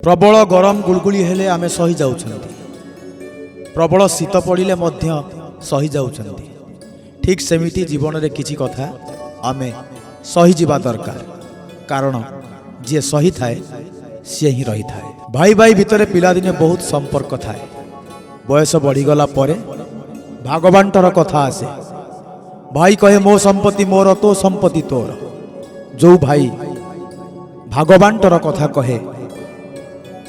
प्रबल गरम गुलगुली हेले आमे सही जाउछंती, प्रबल शीत पड़िले मध्य सही जाउछंती। ठीक सेमिति जीवन रे किछि कथा आमे सही जीवा दरकार, कारण जे सही थाए से ही रही थाए। भाई भाई भितरे पिलादिने बहुत संपर्क थाए, बयस बढ़ीगला परे भागबांटर कथा आसे। भाई कहे मो संपत्ति मोर तो संपत्ति तोर। जो भाई भागबांटर कथा कहे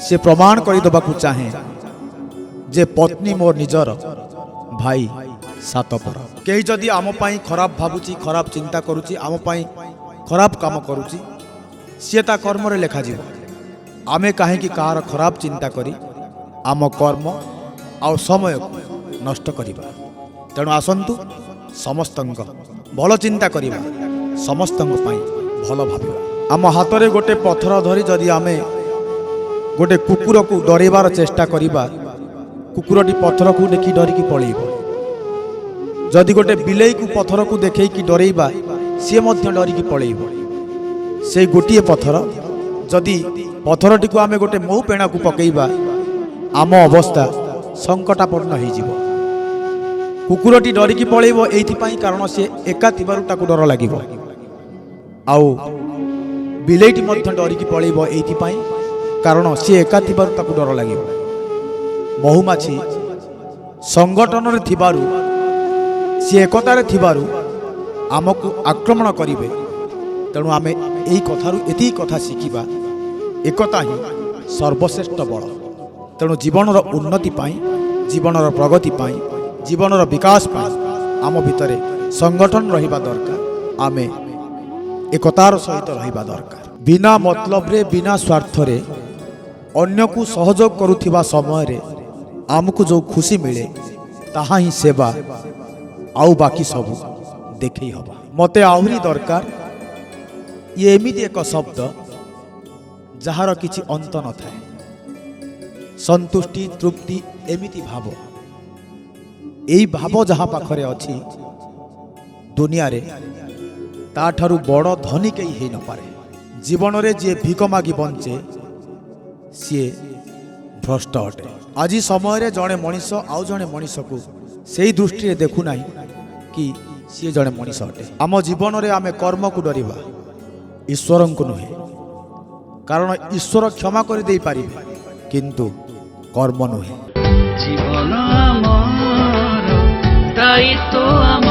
से प्रमाण करदेवाकू चाहे जे पत्नी मोर निजर भाई सात पर। कहीं जदि आम पाई खराब भावुची, खराब चिंता करुची, आम पाई खराब काम करुची, सी ता कर्म रे लेखा जीव। आमे काहे कि कार खराब चिंता करी आम कर्म आ समय को नष्ट करिबा। तेणु आसंतु समस्तंक भल चिंता करिबा, समस्तंक पाई भल भाबिबा। आम हाथ रे गोटे पत्थर धरी जदि आमे गोटे कुकुर को डरैबार चेष्टा करिबा, कुकुरटी पत्थर को देखि डरिकी पळेइब। जदि गोटे बिलेई को पत्थर को देखैकी डरैबा, सी मध्य डरिकी पळेइब। से गोटिए पत्थर जदि पत्थरटी को आमे गोटे मऊ पेणा को पकेइबा, आम अवस्था संकटापन्न होइजिब। कुकुरटी डरिकी पळेइब एइथिपाई कारण से एका थिबारु ताकू डर लागिब, आउ बिलेईटी मध्य डरिकी पळेइब एइथिपाई कारण सी एका थिबारु ताकू डर लागिब। महुमाछी संगठन रे थिबारु, सी एकता रे थिबारु आमको आक्रमण करिवे। तेणु आमे एई कथारु एति कथा शिखिबा, एकता ही सर्वश्रेष्ठ बल। तेणु जीवनर उन्नति पाई, जीवनर प्रगति पाई, जीवनर विकास पाई आम भितरे संगठन रहिबा दरकार। आमे एकतार सहित रहिबा दरकार। बिना मतलब रे, बिना स्वार्थ रे अन्य को सहयोग करुथिबा समय रे आमको जो खुशी मिले ताहा ही सेवा, आउ बाकी सब देखई हबा। मते आहुरी दरकार ये एमिति एक शब्द जहार किछि अंत न थाए। संतुष्टि, तृप्ति एमिति भाव, एई भाव जहाँ पाखरे अछि दुनिया रे ताठारु बड़ धनी केही हेई न पारे। जीवन रे जे भिक मागी बंचे सी भ्रष्ट अटे। आज समय रे जड़े मनीष आउ जड़े मनीष को से दृष्टि देखु ना कि सी जड़े मनीष अटे। आम जीवन रे आमे कर्म को डरिबा, ईश्वर को नुहे। कारण ईश्वर क्षमा कर दे पारि, किंतु कर्म नुहे। जीवन आमर दायित्व